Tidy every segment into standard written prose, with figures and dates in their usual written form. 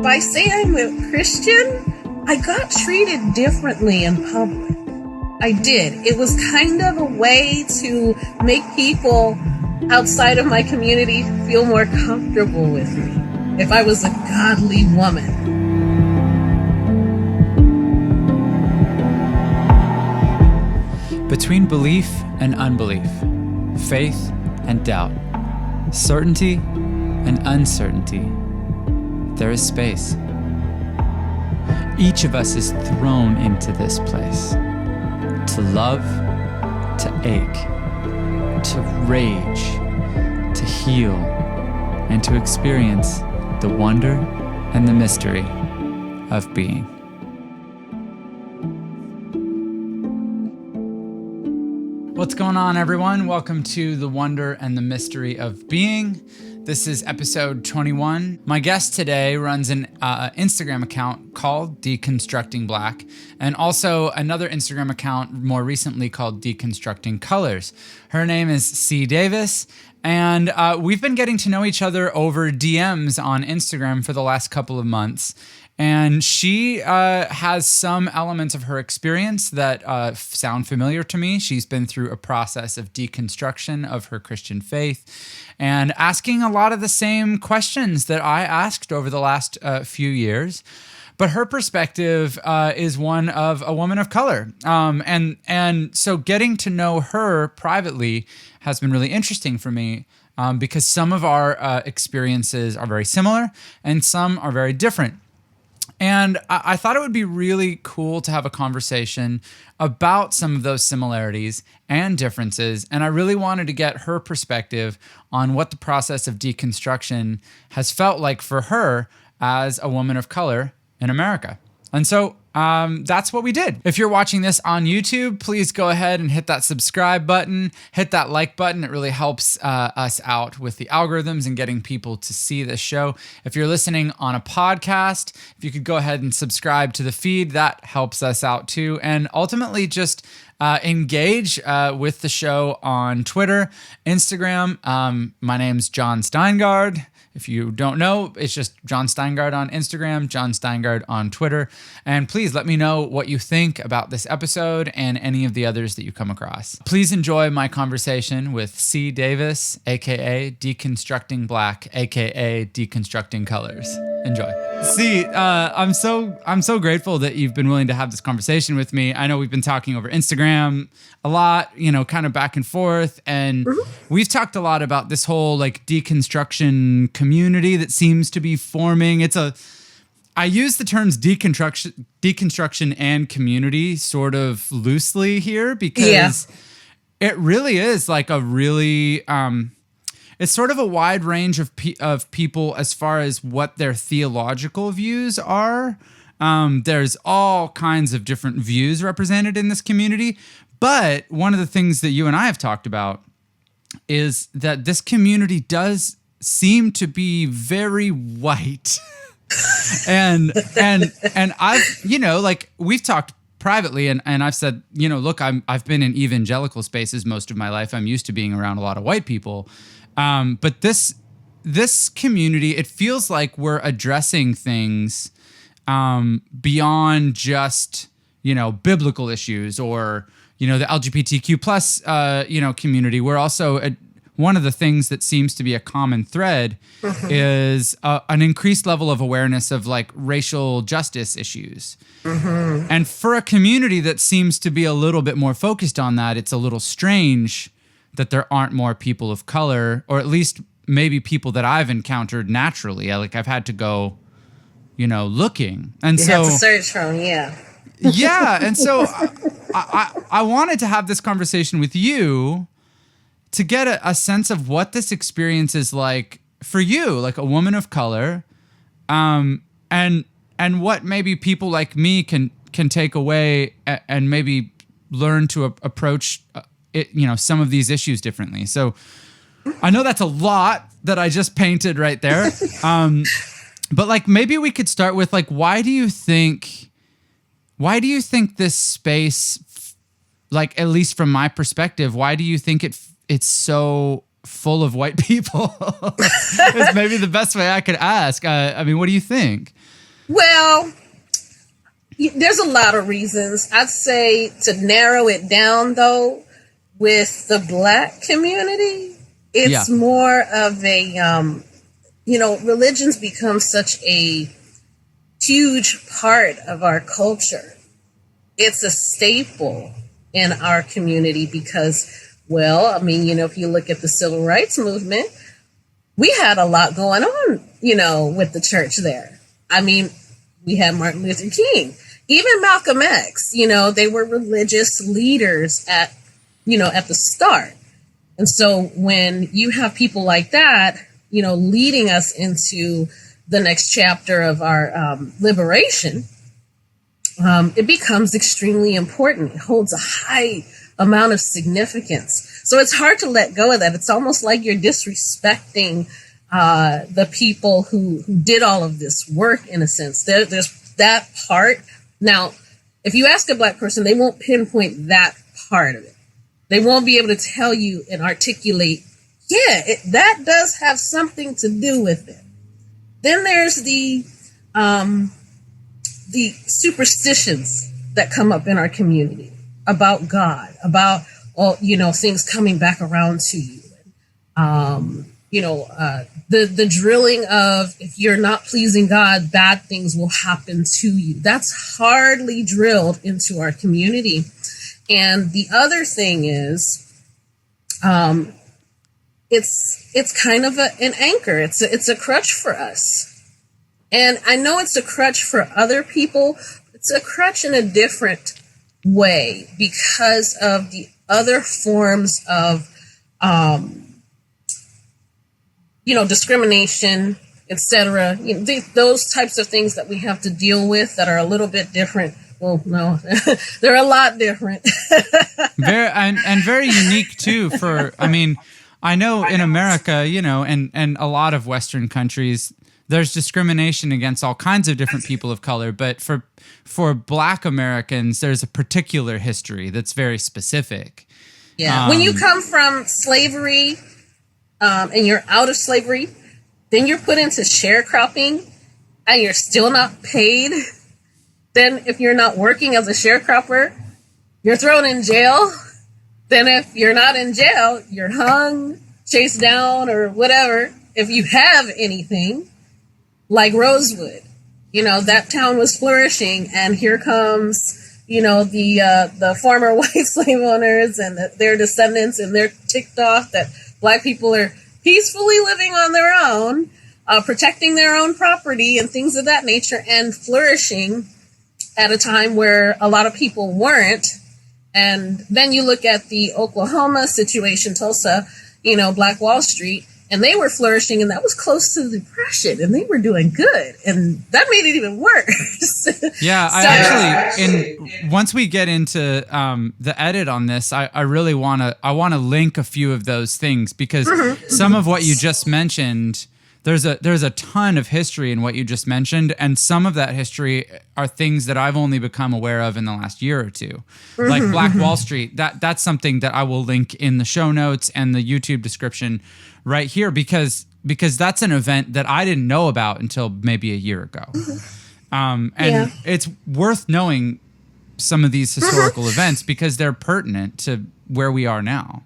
by saying I'm a Christian, I got treated differently in public. I did. It was kind of a way to make people outside of my community feel more comfortable with me if I was a godly woman. Between belief and unbelief, faith and doubt, certainty and uncertainty, there is space. Each of us is thrown into this place to love, to ache, to rage, to heal, and to experience the wonder and the mystery of being. What's going on, everyone? Welcome to The Wonder and the Mystery of Being. This is episode 21. My guest today runs an Instagram account called Deconstructing Black, and also another Instagram account more recently called Deconstructing Colors. Her name is C. Davis, and we've been getting to know each other over DMs on Instagram for the last couple of months. And she has some elements of her experience that sound familiar to me. She's been through a process of deconstruction of her Christian faith and asking a lot of the same questions that I asked over the last few years. But her perspective is one of a woman of color. And so getting to know her privately has been really interesting for me because some of our experiences are very similar and some are very different. And I thought it would be really cool to have a conversation about some of those similarities and differences. And I really wanted to get her perspective on what the process of deconstruction has felt like for her as a woman of color in America. And so that's what we did. If you're watching this on YouTube, please go ahead and hit that subscribe button, hit that like button. It really helps us out with the algorithms and getting people to see this show. If you're listening on a podcast, if you could go ahead and subscribe to the feed, that helps us out too. And ultimately just engage with the show on Twitter, Instagram. My name's John Steingard. If you don't know, it's just John Steingard on Instagram, John Steingard on Twitter. And please let me know what you think about this episode and any of the others that you come across. Please enjoy my conversation with C. Davis, aka Deconstructing Black, aka Deconstructing Colors. Enjoy. C, I'm so grateful that you've been willing to have this conversation with me. I know we've been talking over Instagram a lot, kind of back and forth, and we've talked a lot about this whole like deconstruction community that seems to be forming. I use the terms deconstruction and community sort of loosely here because it really is like a really it's sort of a wide range of people as far as what their theological views are. There's all kinds of different views represented in this community. But one of the things that you and I have talked about is that this community does seem to be very white. and I've, we've talked privately and I've said, look, I've been in evangelical spaces most of my life. I'm used to being around a lot of white people. But this community, it feels like we're addressing things beyond just, biblical issues or, the LGBTQ plus, community. We're also one of the things that seems to be a common thread is an increased level of awareness of like racial justice issues. And for a community that seems to be a little bit more focused on that, it's a little strange that there aren't more people of color, or at least maybe people that I've encountered naturally. I've had to go, looking. And you have to search from, yeah. And so I wanted to have this conversation with you to get a sense of what this experience is like for you, like a woman of color, and what maybe people like me can take away and maybe learn to approach some of these issues differently. So I know that's a lot that I just painted right there. But like, maybe we could start with like, why do you think this space, like, at least from my perspective, why do you think it's so full of white people? Is maybe the best way I could ask. What do you think? Well, there's a lot of reasons. I'd say to narrow it down, though, with the Black community, it's more of a, religion's become such a huge part of our culture. It's a staple in our community because, if you look at the civil rights movement, we had a lot going on, with the church there. We had Martin Luther King, even Malcolm X, they were religious leaders at the start. And so when you have people like that, leading us into the next chapter of our liberation, it becomes extremely important. It holds a high amount of significance. So it's hard to let go of that. It's almost like you're disrespecting the people who did all of this work, in a sense. There's that part. Now, if you ask a Black person, they won't pinpoint that part of it. They won't be able to tell you and articulate, that does have something to do with it. Then there's the superstitions that come up in our community about God, about things coming back around to you. The drilling of, if you're not pleasing God, bad things will happen to you. That's hardly drilled into our community. And the other thing is, it's kind of an anchor. It's a crutch for us. And I know it's a crutch for other people. It's a crutch in a different way because of the other forms of, discrimination, etc. Those types of things that we have to deal with that are a little bit different. Well, no, they're a lot different. very unique too. I know in America, and a lot of Western countries, there's discrimination against all kinds of different people of color. But for Black Americans, there's a particular history that's very specific. Yeah. When you come from slavery and you're out of slavery, then you're put into sharecropping and you're still not paid. Then if you're not working as a sharecropper, you're thrown in jail. Then if you're not in jail, you're hung, chased down, or whatever. If you have anything, like Rosewood, that town was flourishing, and here comes, the former white slave owners and their descendants, and they're ticked off that Black people are peacefully living on their own, protecting their own property and things of that nature, and flourishing at a time where a lot of people weren't. And then you look at the Oklahoma situation, Tulsa, Black Wall Street, and they were flourishing, and that was close to the Depression, and they were doing good, and that made it even worse. Yeah, once we get into the edit on this, I really want to link a few of those things, because some of what you just mentioned, there's a ton of history in what you just mentioned, and some of that history are things that I've only become aware of in the last year or two. Like Black Wall Street, that's something that I will link in the show notes and the YouTube description right here, because that's an event that I didn't know about until maybe a year ago. It's worth knowing some of these historical events because they're pertinent to where we are now.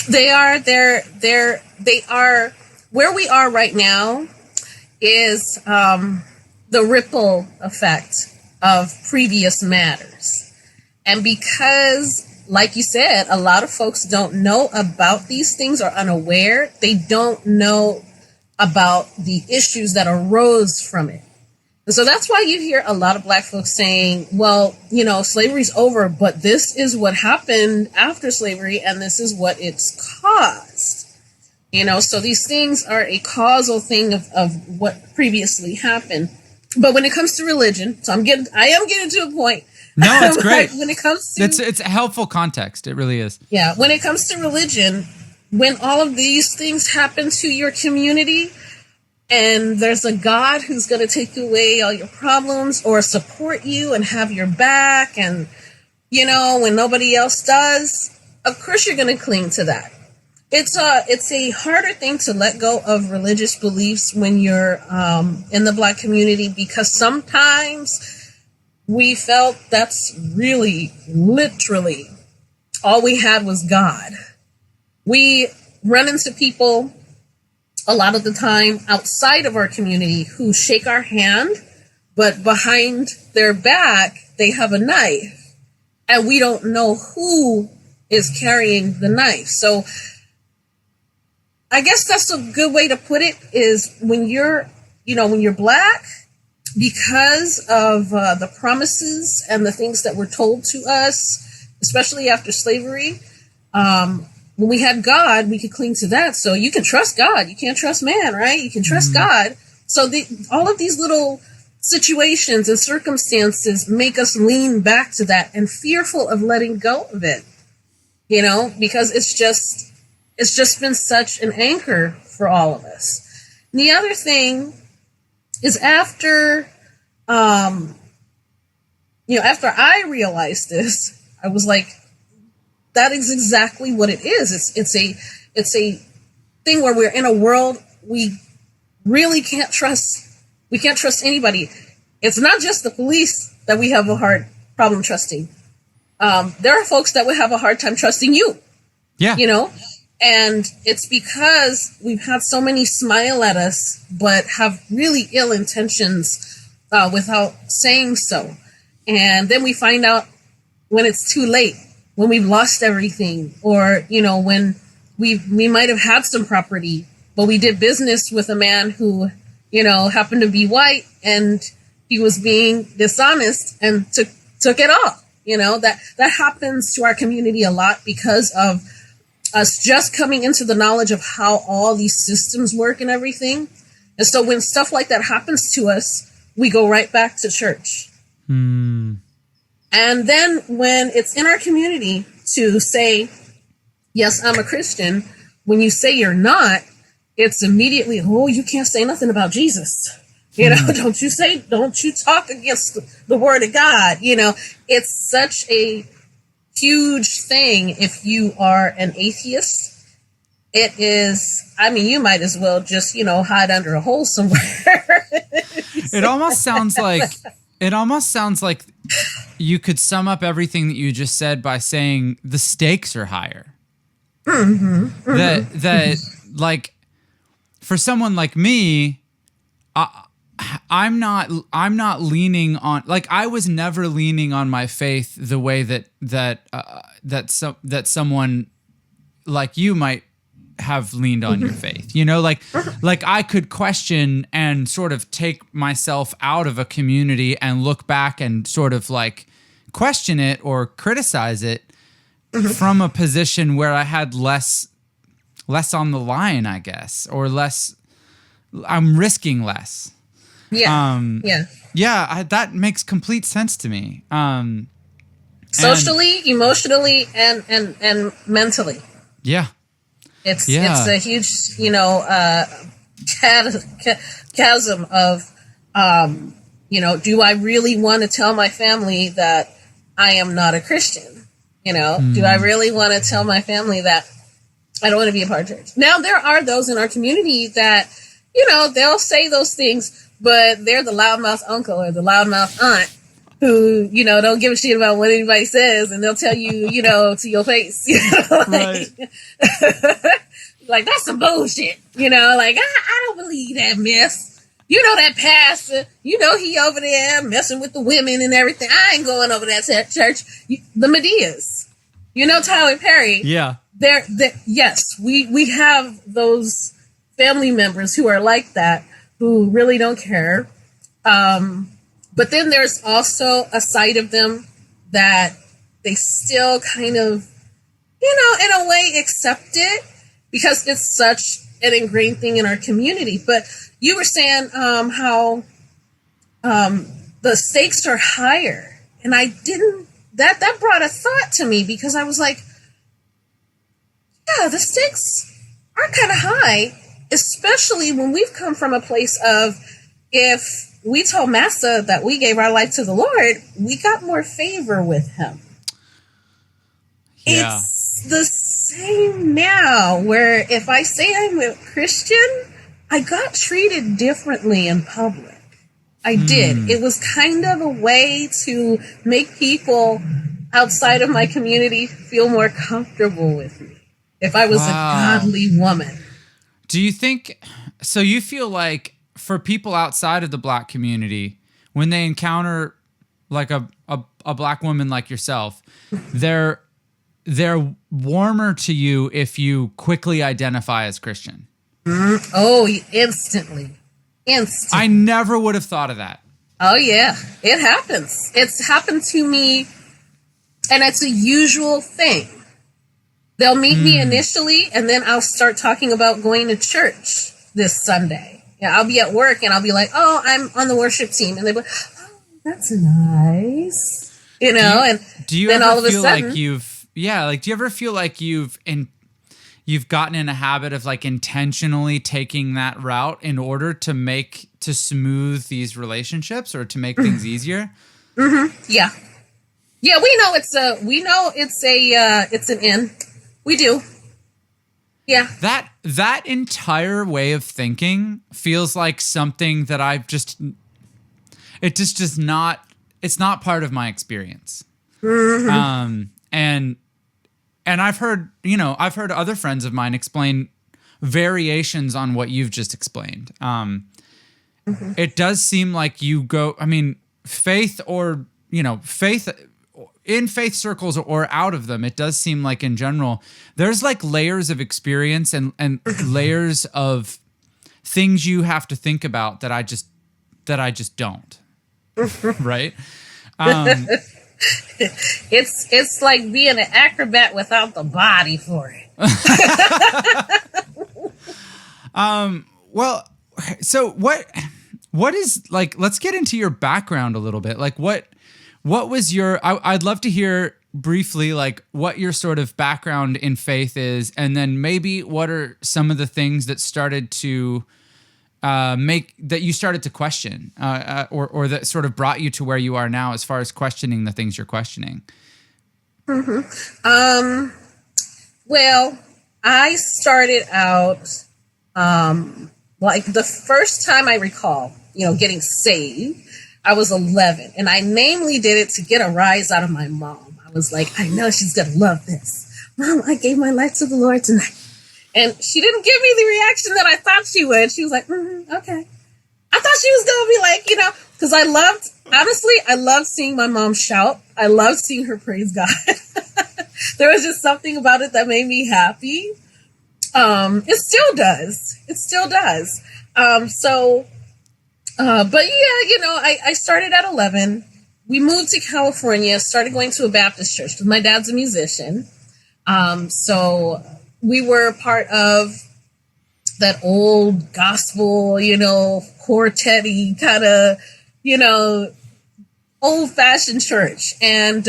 They are. They are. Where we are right now is the ripple effect of previous matters. And because, like you said, a lot of folks don't know about these things, or unaware, they don't know about the issues that arose from it. And so that's why you hear a lot of Black folks saying, well, slavery's over, but this is what happened after slavery, and this is what it's caused. So these things are a causal thing of what previously happened. But when it comes to religion, I am getting to a point. No, it's great. When it comes to, it's a helpful context. It really is. Yeah. When it comes to religion, when all of these things happen to your community, and there's a God who's going to take away all your problems or support you and have your back, and, when nobody else does, of course you're going to cling to that. It's a harder thing to let go of religious beliefs when you're in the Black community, because sometimes we felt that's really literally all we had was God. We run into people a lot of the time outside of our community who shake our hand, but behind their back they have a knife, and we don't know who is carrying the knife. So I guess that's a good way to put it, is when you're Black, because of the promises and the things that were told to us, especially after slavery, when we had God, we could cling to that. So you can trust God. You can't trust man, right? You can trust God. So all of these little situations and circumstances make us lean back to that and fearful of letting go of it, because it's just been such an anchor for all of us. And the other thing is after I realized this, I was like, that is exactly what it is. It's a thing where we're in a world we really can't trust. We can't trust anybody. It's not just the police that we have a hard problem trusting. There are folks that would have a hard time trusting you. Yeah. And it's because we've had so many smile at us, but have really ill intentions without saying so. And then we find out when it's too late, when we've lost everything, or, when we might have had some property, but we did business with a man who, happened to be white, and he was being dishonest and took it all. That happens to our community a lot because of us just coming into the knowledge of how all these systems work and everything. And so when stuff like that happens to us, we go right back to church. And then when it's in our community to say, yes, I'm a Christian, when you say you're not, it's immediately, oh, you can't say nothing about Jesus. Don't you talk against the word of God. It's such a huge thing if you are an atheist. It is, you might as well just, hide under a hole somewhere. It almost sounds like you could sum up everything that you just said by saying the stakes are higher. That like, for someone like me, I'm not leaning on, like, I was never leaning on my faith the way that someone like you might have leaned on your faith. Like I could question and sort of take myself out of a community and look back and sort of like question it or criticize it from a position where I had less on the line, I guess, or I'm risking less. That makes complete sense to me. Socially, emotionally, and mentally. Yeah. It's a huge, chasm of, do I really want to tell my family that I am not a Christian? Do I really want to tell my family that I don't want to be a part of church? Now, there are those in our community that, they'll say those things, but they're the loudmouth uncle or the loudmouth aunt who, don't give a shit about what anybody says, and they'll tell you, to your face, Right. Like, that's some bullshit, like, I don't believe that mess. That pastor, he over there messing with the women and everything. I ain't going over that church. The Medeas, Tyler Perry. Yeah. Yes, we have those family members who are like that, who really don't care. But then there's also a side of them that they still kind of, in a way accept it because it's such an ingrained thing in our community. But you were saying how the stakes are higher. And that brought a thought to me, because I was like, yeah, the stakes are kind of high, especially when we've come from a place of, if we told Master that we gave our life to the Lord, we got more favor with him. Yeah. It's same now, where if I say I'm a Christian, I got treated differently in public. I did. It was kind of a way to make people outside of my community feel more comfortable with me if I was a godly woman. Do you think, so you feel like for people outside of the Black community, when they encounter like a Black woman like yourself, they're warmer to you if you quickly identify as Christian? Oh, instantly. I never would have thought of that. Oh, yeah. It happens. It's happened to me, and it's a usual thing. They'll meet me initially, and then I'll start talking about going to church this Sunday. Yeah, I'll be at work, and I'll be like, oh, I'm on the worship team. And they'll be like, oh, that's nice. You know, do you then ever all of a feel sudden, like do you ever feel like you've gotten in a habit of like intentionally taking that route in order to smooth these relationships or to make things easier? Yeah. Yeah, we know it's an in. We do. Yeah. That entire way of thinking feels like something that it's not part of my experience. And I've heard other friends of mine explain variations on what you've just explained. It does seem like faith in faith circles or out of them, it does seem like in general, there's like layers of experience and layers of things you have to think about that I just don't. Right? It's like being an acrobat without the body for it. Well, so what is like, let's get into your background a little bit. Like what was I'd love to hear briefly, like what your sort of background in faith is, and then maybe what are some of the things that started to that you started to question, or that sort of brought you to where you are now as far as questioning the things you're questioning. Well, I started out, like the first time I recall, getting saved, I was 11, and I namely did it to get a rise out of my mom. I was like, I know she's going to love this. Mom, I gave my life to the Lord tonight. And she didn't give me the reaction that I thought she would. She was like, okay. I thought she was going to be like, because I loved seeing my mom shout. I loved seeing her praise God. There was just something about it that made me happy. It still does. But yeah, I started at 11. We moved to California, started going to a Baptist church because my dad's a musician. So we were part of that old gospel, quartet-y kind of, old-fashioned church. And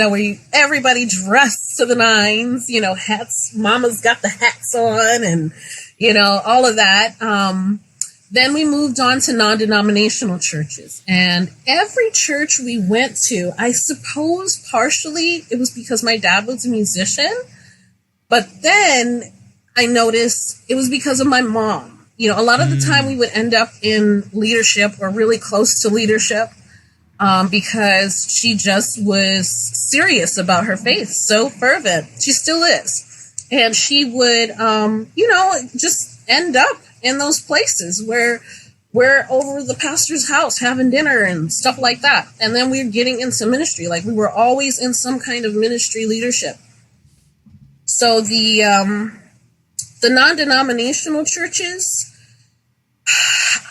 everybody dressed to the nines, hats. Mama's got the hats on and, all of that. Then we moved on to non-denominational churches. And every church we went to, I suppose partially it was because my dad was a musician. But then I noticed it was because of my mom. A lot of the time we would end up in leadership or really close to leadership because she just was serious about her faith, so fervent. She still is. And she would, just end up in those places where we're over the pastor's house having dinner and stuff like that. And then we're getting into ministry. Like we were always in some kind of ministry leadership. So the non-denominational churches,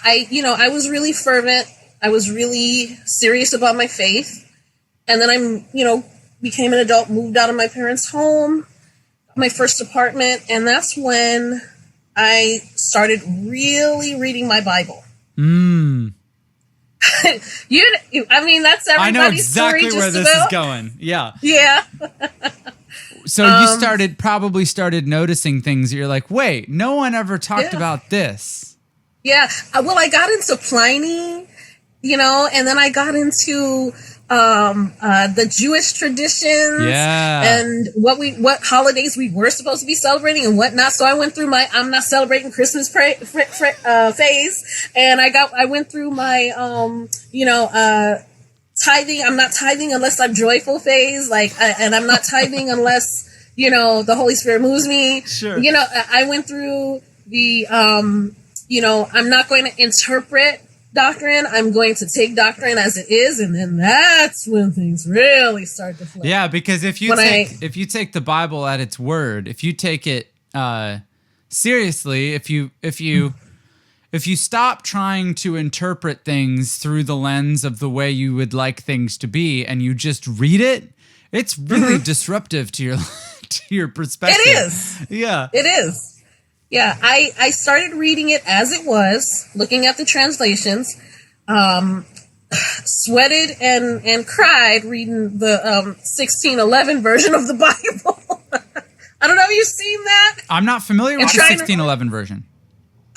I was really fervent. I was really serious about my faith. And then I, became an adult, moved out of my parents' home, my first apartment. And that's when I started really reading my Bible. That's everybody's story. I know exactly where this is going. Yeah. Yeah. So you probably started noticing things that you're like, wait, no one ever talked about this. Yeah. Well, I got into Pliny, and then I got into the Jewish traditions, and what holidays we were supposed to be celebrating and whatnot. So I went through my I'm not celebrating Christmas phase, and I went through my tithing. I'm not tithing unless I'm joyful phase, and I'm not tithing unless the Holy Spirit moves me. Sure. I went through the I'm not going to interpret doctrine. I'm going to take doctrine as it is, and then that's when things really start to flow. Yeah, because if you take the Bible at its word, if you take it seriously, if you stop trying to interpret things through the lens of the way you would like things to be, and you just read it, it's really disruptive to your perspective. It is. Yeah. It is. Yeah, I started reading it as it was, looking at the translations, sweated and cried reading the 1611 version of the Bible. I don't know if you've seen that. I'm not familiar with the 1611 version.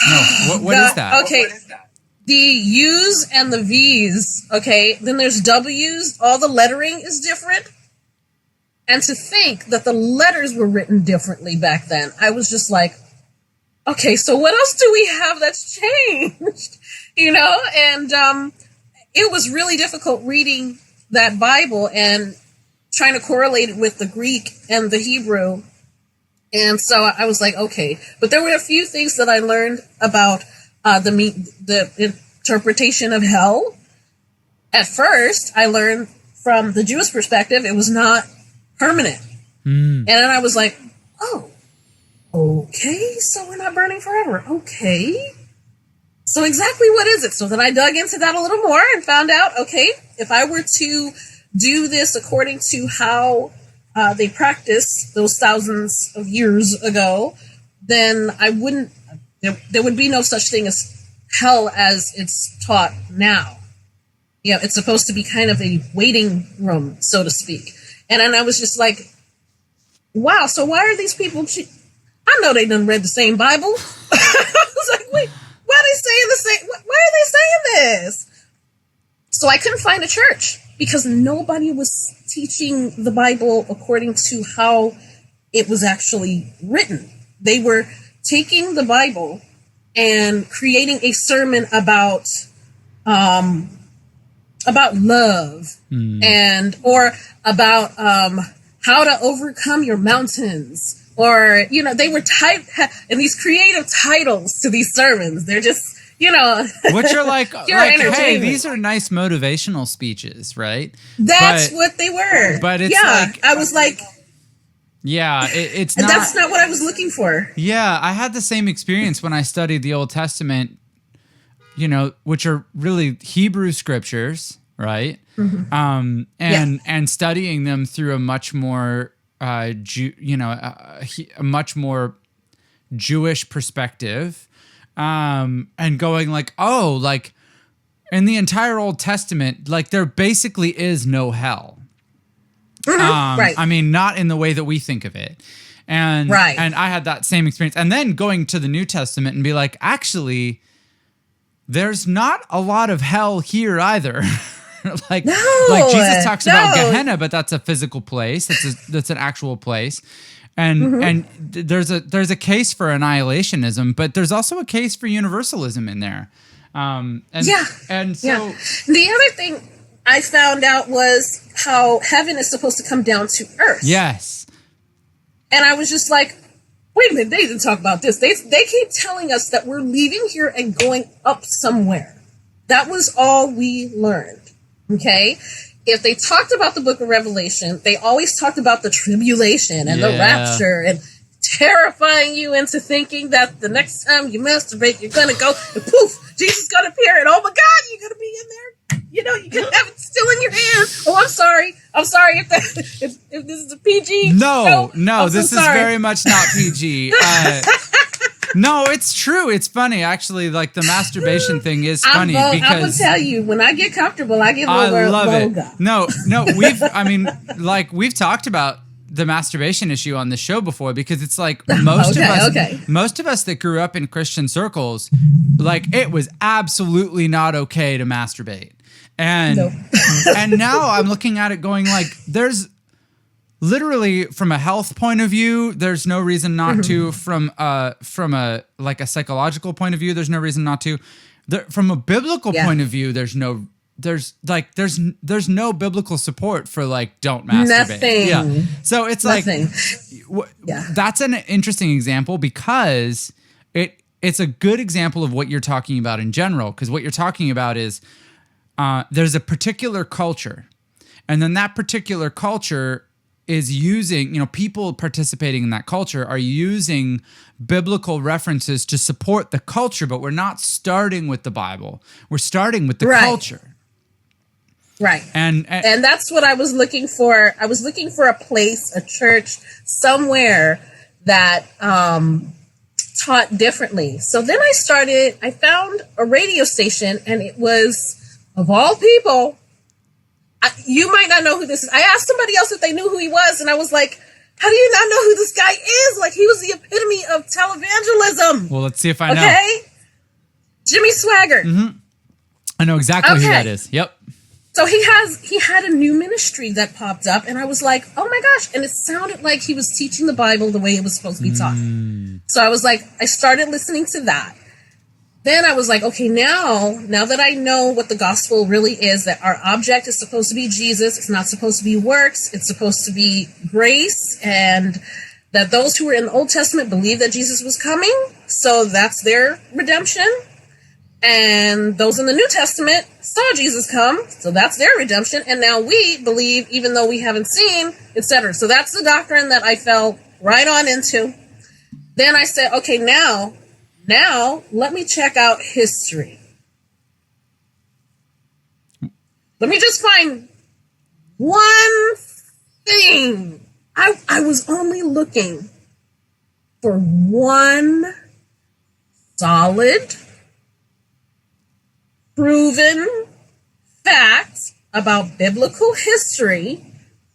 No, what is that? Okay, the U's and the V's, okay, then there's W's, all the lettering is different. And to think that the letters were written differently back then, I was just like, okay, so what else do we have that's changed? And it was really difficult reading that Bible and trying to correlate it with the Greek and the Hebrew. And so I was like, okay. But there were a few things that I learned about the interpretation of hell. At first, I learned from the Jewish perspective, it was not permanent. And then I was like, oh. Okay, so we're not burning forever. Okay. So exactly what is it? So then I dug into that a little more and found out, okay, if I were to do this according to how they practiced those thousands of years ago, then there would be no such thing as hell as it's taught now. It's supposed to be kind of a waiting room, so to speak. And then I was just like, wow, so why are these people I know they done read the same Bible. I was like, wait, why are they saying the same? Why are they saying this? So I couldn't find a church because nobody was teaching the Bible according to how it was actually written. They were taking the Bible and creating a sermon about love or about how to overcome your mountains. Or, they were and these creative titles to these sermons. They're just, which are like hey, these are nice motivational speeches, right? That's what they were. But it's I was like, yeah, it's not. That's not what I was looking for. Yeah, I had the same experience when I studied the Old Testament, which are really Hebrew scriptures, right? Mm-hmm. And studying them through a much more a much more Jewish perspective, and going like, oh, like in the entire Old Testament, like there basically is no hell. Right. I mean, not in the way that we think of it. And I had that same experience. And then going to the New Testament and be like, actually, there's not a lot of hell here either. like Jesus talks about Gehenna, but that's a physical place. That's an actual place. And there's a case for annihilationism, but there's also a case for universalism in there. And so the other thing I found out was how heaven is supposed to come down to earth. Yes. And I was just like, wait a minute, they didn't talk about this. They keep telling us that we're leaving here and going up somewhere. That was all we learned. Okay? If they talked about the book of Revelation, they always talked about the tribulation and the rapture and terrifying you into thinking that the next time you masturbate, you're going to go and poof, Jesus is going to appear and oh my God, you're going to be in there. You can have it still in your hand. Oh, I'm sorry if this is a PG. No, this is very much not PG. No, it's true. It's funny. Actually, like the masturbation thing is funny because I will tell you, when I get comfortable, I get over. I love it. No, we've talked about the masturbation issue on the show before because it's like most of us that grew up in Christian circles, like it was absolutely not okay to masturbate. And Nope. and now I'm looking at it going like, there's literally from a health point of view, there's no reason not to. From a like a psychological point of view, there's no reason not to. From a biblical point of view, there's no biblical support for like don't masturbate. Nothing. Yeah. So it's Nothing. like that's an interesting example because it's a good example of what you're talking about in general, because what you're talking about is there's a particular culture, and then that particular culture is using, people participating in that culture are using biblical references to support the culture, but we're not starting with the Bible. We're starting with the culture. Right. And that's what I was looking for. I was looking for a place, a church, somewhere that taught differently. So then I found a radio station, and it was, of all people, you might not know who this is. I asked somebody else if they knew who he was, and I was like, how do you not know who this guy is? Like, he was the epitome of televangelism. Well, let's see if I know. Okay? Jimmy Swaggart. Mm-hmm. I know exactly who that is. Yep. So he had a new ministry that popped up, and I was like, oh my gosh. And it sounded like he was teaching the Bible the way it was supposed to be taught. So I was like, I started listening to that. Then I was like, okay, now that I know what the gospel really is, that our object is supposed to be Jesus, it's not supposed to be works, it's supposed to be grace, and that those who were in the Old Testament believed that Jesus was coming, so that's their redemption. And those in the New Testament saw Jesus come, so that's their redemption. And now we believe, even though we haven't seen, etc. So that's the doctrine that I fell right on into. Then I said, okay, now let me check out history. Let me just find one thing. I was only looking for one solid, proven fact about biblical history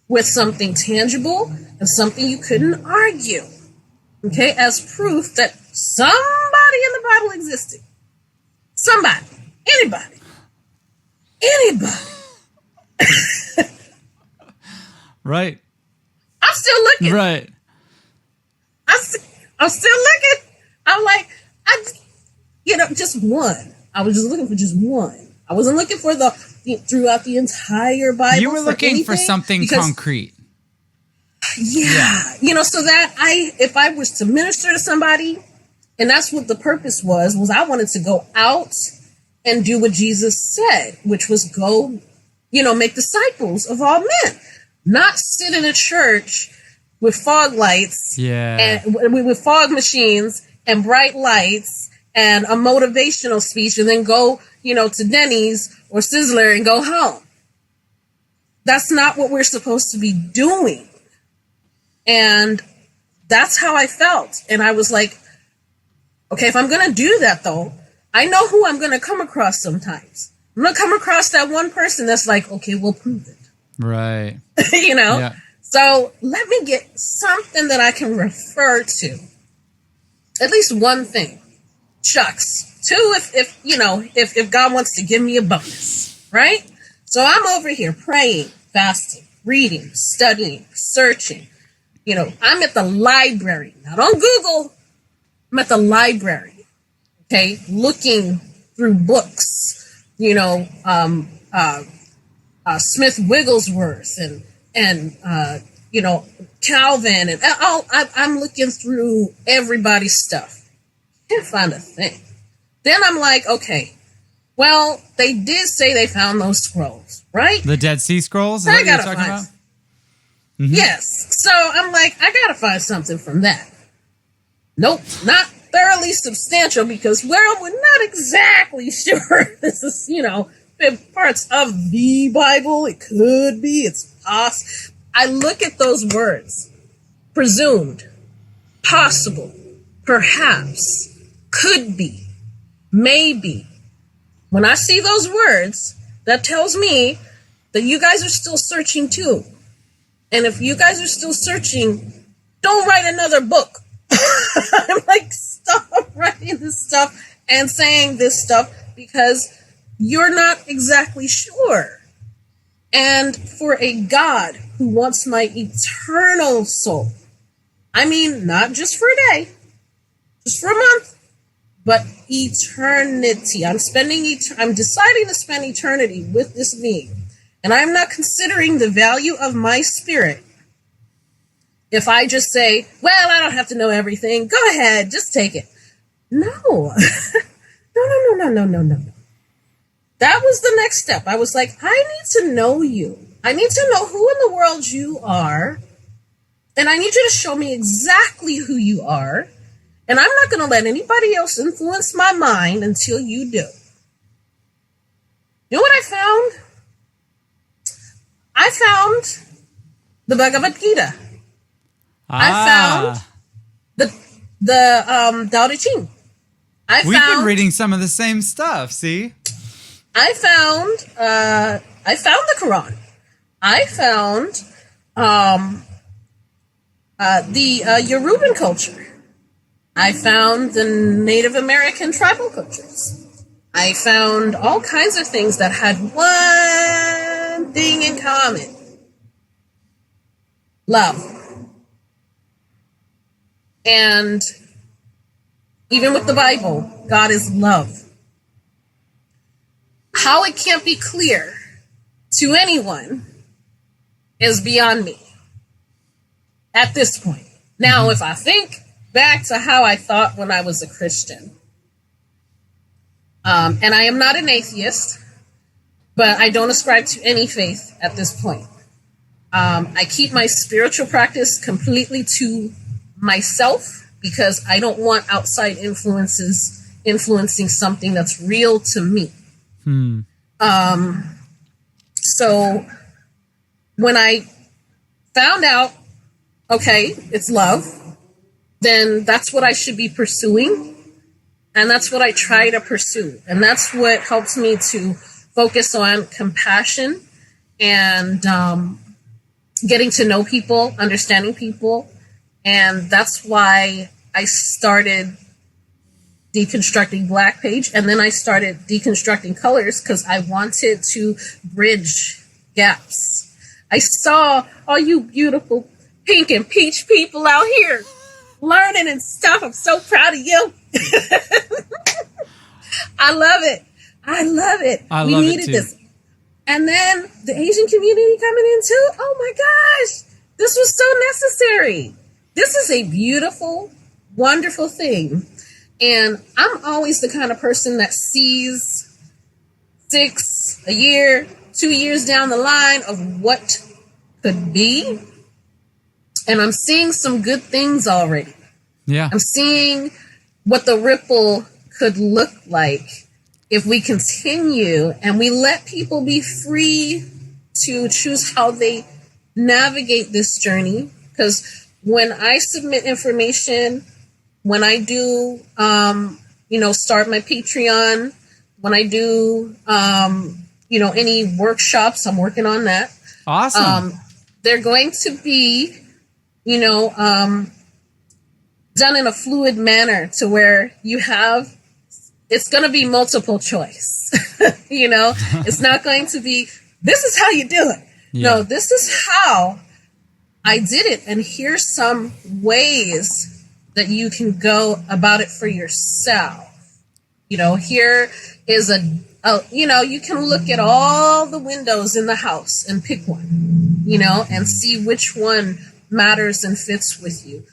with something tangible and something you couldn't argue. Okay, as proof that somebody in the Bible existed. Somebody. Anybody. Right. I'm still looking. Right. I'm still looking. I'm like, just one. I was just looking for just one. I wasn't looking for throughout the entire Bible. You were looking for something concrete. Yeah. So that if I was to minister to somebody, and that's what the purpose was I wanted to go out and do what Jesus said, which was go, make disciples of all men, not sit in a church with fog lights and with fog machines and bright lights and a motivational speech and then go, to Denny's or Sizzler and go home. That's not what we're supposed to be doing. And that's how I felt. And I was like, okay, if I'm going to do that, though, I know who I'm going to come across sometimes. I'm going to come across that one person that's like, okay, we'll prove it. Right. Yeah. So let me get something that I can refer to. At least one thing. Shucks. Two, if God wants to give me a bonus, right? So I'm over here praying, fasting, reading, studying, searching. I'm at the library, not on Google. I'm at the library, okay, looking through books, Smith Wigglesworth and Calvin, and I'm looking through everybody's stuff. Can't find a thing. Then I'm like, okay, well, they did say they found those scrolls, right? The Dead Sea Scrolls? Is that what you're talking about? Mm-hmm. Yes. So I'm like, I gotta find something from that. Nope, not thoroughly substantial because, well, we're not exactly sure this is, parts of the Bible. It could be. It's possible. I look at those words. Presumed. Possible. Perhaps. Could be. Maybe. When I see those words, that tells me that you guys are still searching too. And if you guys are still searching, don't write another book. I'm like, stop writing this stuff and saying this stuff because you're not exactly sure. And for a God who wants my eternal soul, I mean, not just for a day, just for a month, but eternity. I'm deciding to spend eternity with this being. And I'm not considering the value of my spirit if I just say, well, I don't have to know everything. Go ahead, just take it. No. No. That was the next step. I was like, I need to know you. I need to know who in the world you are. And I need you to show me exactly who you are. And I'm not going to let anybody else influence my mind until you do. You know what I found? I found the Bhagavad Gita. I found the Tao Te Ching. We've been reading some of the same stuff, see? I found the Quran. I found the Yoruban culture. I found the Native American tribal cultures. I found all kinds of things that had one thing in common. Love. And even with the Bible, God is love. How it can't be clear to anyone is beyond me at this point. Now, if I think back to how I thought when I was a Christian, and I am not an atheist, but I don't ascribe to any faith at this point. I keep my spiritual practice completely to myself because I don't want outside influences influencing something that's real to me. So when I found out, okay, it's love, then that's what I should be pursuing. And that's what I try to pursue. And that's what helps me to focus on compassion and getting to know people, understanding people. And that's why I started Deconstructing Black page. And then I started Deconstructing Colors because I wanted to bridge gaps. I saw all you beautiful pink and peach people out here learning and stuff. I'm so proud of you. I love it. We needed this. And then the Asian community coming in too. Oh my gosh. This was so necessary. This is a beautiful, wonderful thing. And I'm always the kind of person that sees 6, a year, 2 years down the line of what could be. And I'm seeing some good things already. Yeah. I'm seeing what the ripple could look like if we continue and we let people be free to choose how they navigate this journey. Because when I submit information, when I do, start my Patreon, when I do, any workshops, I'm working on that. Awesome. They're going to be, done in a fluid manner to where it's going to be multiple choice. It's not going to be, this is how you do it. Yeah. No, this is how I did it. And here's some ways that you can go about it for yourself. Here is you can look at all the windows in the house and pick one, and see which one matters and fits with you.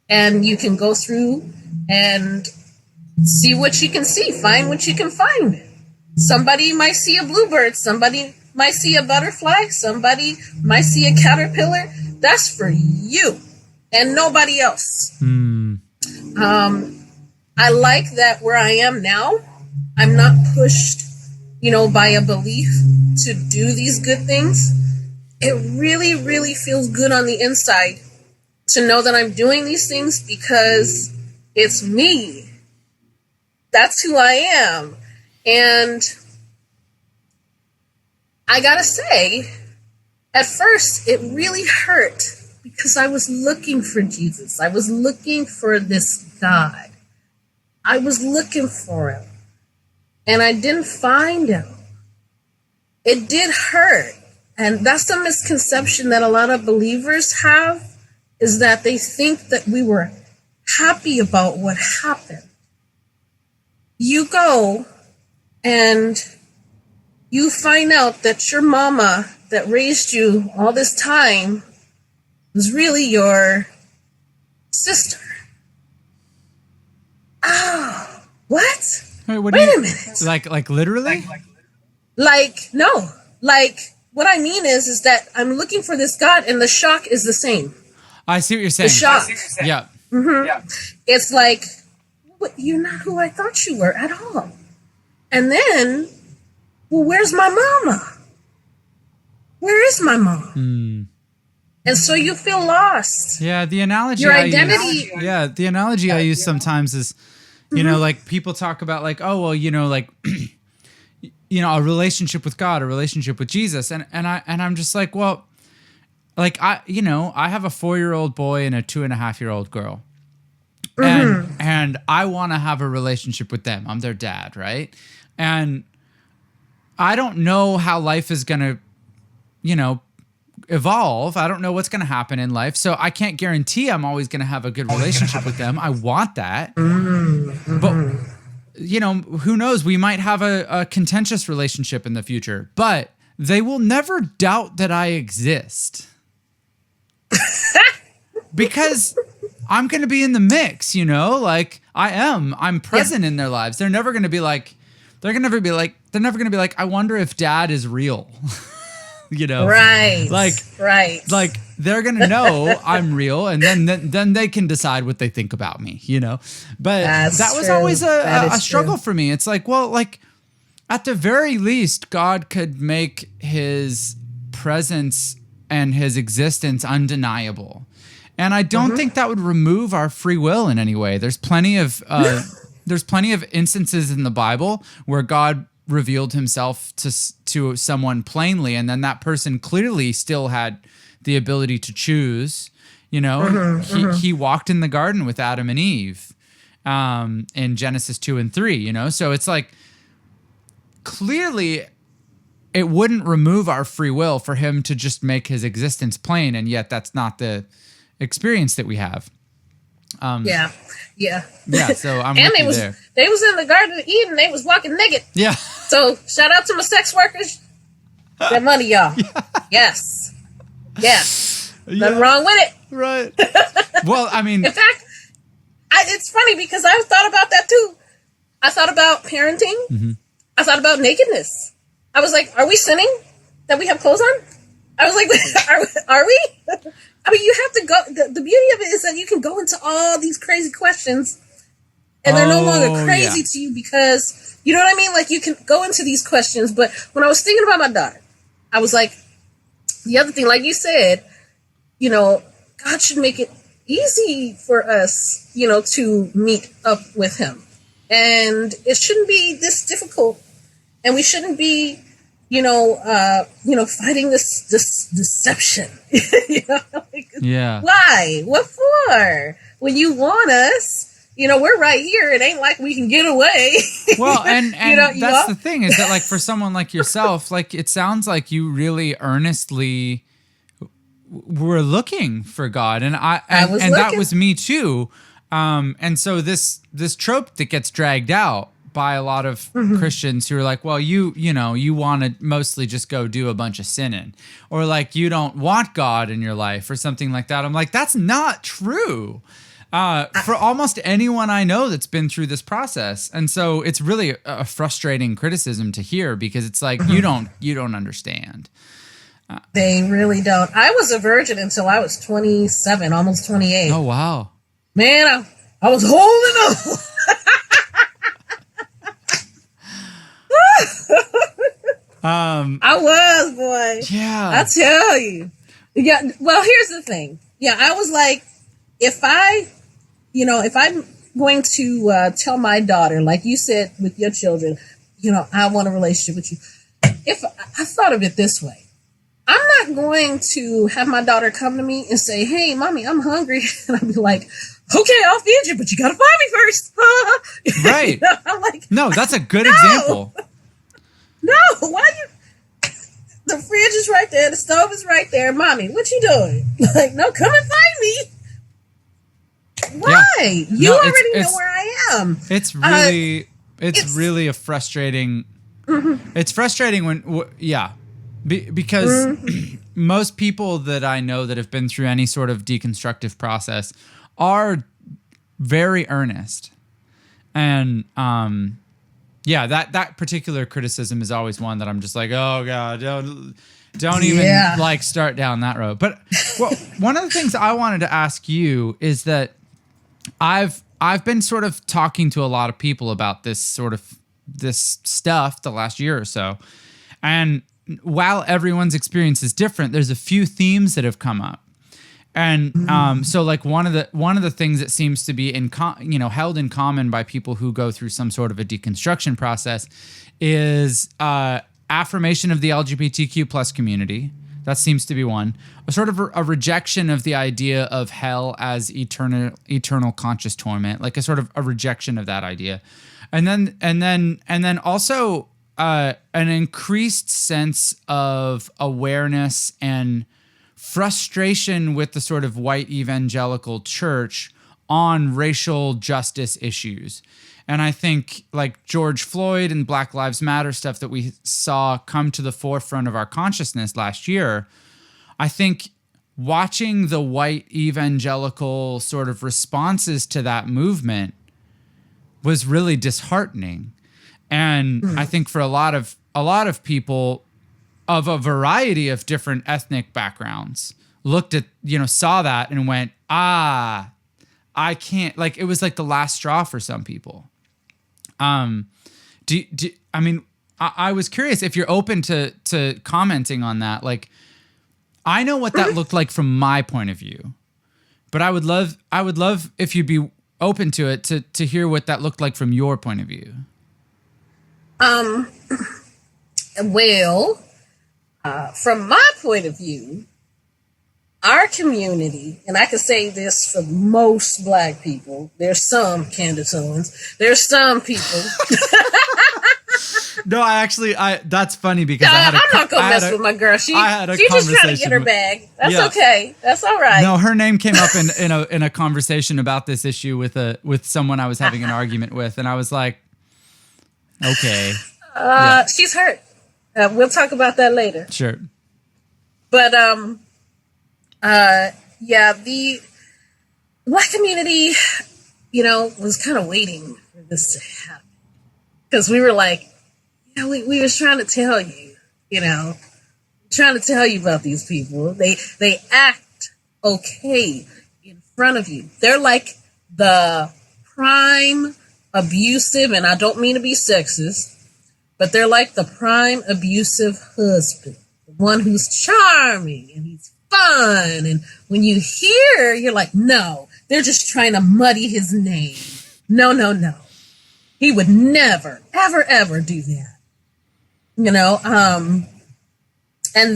And you can go through and see what you can see, find what you can find. Somebody might see a bluebird, somebody might see a butterfly, somebody might see a caterpillar. That's for you and nobody else. I like that where I am now, I'm not pushed, by a belief to do these good things. It really, really feels good on the inside to know that I'm doing these things because it's me. That's who I am. And I gotta say, at first, it really hurt because I was looking for Jesus. I was looking for this God. I was looking for him. And I didn't find him. it did hurt. And that's the misconception that a lot of believers have, is that they think that we were happy about what happened. You go and you find out that your mama that raised you all this time was really your sister. Oh, what? Wait a minute. Like literally? No. What I mean is that I'm looking for this God, and the shock is the same. I see what you're saying. The shock. Yeah. Mm-hmm. Yeah. It's like, you're not who I thought you were at all. And then, well, where's my mama? Where is my mom? And so you feel lost. Yeah, the analogy your identity. The analogy I use sometimes is, you know, like people talk about like, oh, well, you know, like, you know, a relationship with God, a relationship with Jesus. And I'm just like, well, like I have a 4-year-old boy and a 2.5-year-old girl. And I want to have a relationship with them. I'm their dad, right? And I don't know how life is going to, you know, evolve. I don't know what's going to happen in life. So I can't guarantee I'm always going to have a good relationship with them. I want that. But, you know, who knows? We might have a contentious relationship in the future, but they will never doubt that I exist. Because I'm going to be in the mix, you know, like I'm present in their lives. They're never going to be like, I wonder if dad is real, you know? Right. Like they're going to know I'm real, and then they can decide what they think about me, you know? But that was always a struggle for me. It's like, well, like at the very least, God could make his presence and his existence undeniable. And I don't think that would remove our free will in any way. There's plenty of instances in the Bible where God revealed himself to someone plainly, and then that person clearly still had the ability to choose. You know, he walked in the garden with Adam and Eve in Genesis 2 and 3. You know, so it's like clearly it wouldn't remove our free will for him to just make his existence plain, and yet that's not the experience that we have. Yeah. So I'm with you there. They was in the Garden of Eden. They was walking naked. Yeah. So shout out to my sex workers. That money, y'all. Yeah. Yes. Nothing wrong with it. Right. Well, I mean, in fact, it's funny because I've thought about that too. I thought about parenting. I thought about nakedness. I was like, are we sinning that we have clothes on? I was like, are we? I mean, you have to go. The beauty of it is that you can go into all these crazy questions, and they're no longer crazy to you because, you know what I mean? Like, you can go into these questions. But when I was thinking about my daughter, I was like, the other thing, like you said, you know, God should make it easy for us, you know, to meet up with him. And it shouldn't be this difficult. And we shouldn't be, fighting this deception. You know? Yeah. Why? What for? When you want us, you know, we're right here. It ain't like we can get away. Well, and that's the thing is that, like, for someone like yourself, like, it sounds like you really earnestly were looking for God, and that was me too. And so this trope that gets dragged out by a lot of Christians who are like, well, you want to mostly just go do a bunch of sinning, or like you don't want God in your life or something like that. I'm like, that's not true for almost anyone I know that's been through this process. And so it's really a frustrating criticism to hear because it's like, you don't understand. They really don't. I was a virgin until I was 27, almost 28. Oh, wow. Man, I was holding on. I was, boy. Yeah. I tell you. Yeah. Well, here's the thing. Yeah, I was like, if I'm going to tell my daughter, like you said with your children, you know, I want a relationship with you. If I thought of it this way, I'm not going to have my daughter come to me and say, "Hey, mommy, I'm hungry," and I'll be like, "Okay, I'll feed you, but you gotta find me first." Right. I'm like, no, that's a good example. No, why you? The fridge is right there. The stove is right there. Mommy, what you doing? Like, no, come and find me. Why? Yeah. You No, already know where I am. It's really, it's really a frustrating. Mm-hmm. It's frustrating when, because most people that I know that have been through any sort of deconstructive process are very earnest, and that particular criticism is always one that I'm just like, oh God, don't even like start down that road. But one of the things I wanted to ask you is that I've been sort of talking to a lot of people about this stuff the last year or so, and while everyone's experience is different, there's a few themes that have come up. And so like one of the things that seems to be held in common by people who go through some sort of a deconstruction process is affirmation of the LGBTQ plus community. That seems to be one. A sort of a rejection of the idea of hell as eternal conscious torment, like a sort of a rejection of that idea. And then also an increased sense of awareness and frustration with the sort of white evangelical church on racial justice issues. And I think like George Floyd and Black Lives Matter stuff that we saw come to the forefront of our consciousness last year, I think watching the white evangelical sort of responses to that movement was really disheartening. And I think for a lot of people of a variety of different ethnic backgrounds looked at, saw that and went, I can't, like, it was like the last straw for some people. I was curious if you're open to commenting on that. Like, I know what that looked like from my point of view, but I would love if you'd be open to it, to hear what that looked like from your point of view. Well, from my point of view, our community, and I can say this for most Black people, there's some Candatons, there's some people. No, that's funny because I'm not gonna mess with my girl. She just trying to get her bag. That's okay. That's all right. No, her name came up in a conversation about this issue with someone I was having an argument with, and I was like, okay. She's hurt. We'll talk about that later. Sure. But the Black community, was kind of waiting for this to happen, because we were like, we was trying to tell you, trying to tell you about these people. They act okay in front of you. They're like the prime abusive, and I don't mean to be sexist, but they're like the prime abusive husband, the one who's charming and he's fun. And when you hear, you're like, no, they're just trying to muddy his name. No. He would never, ever, ever do that. And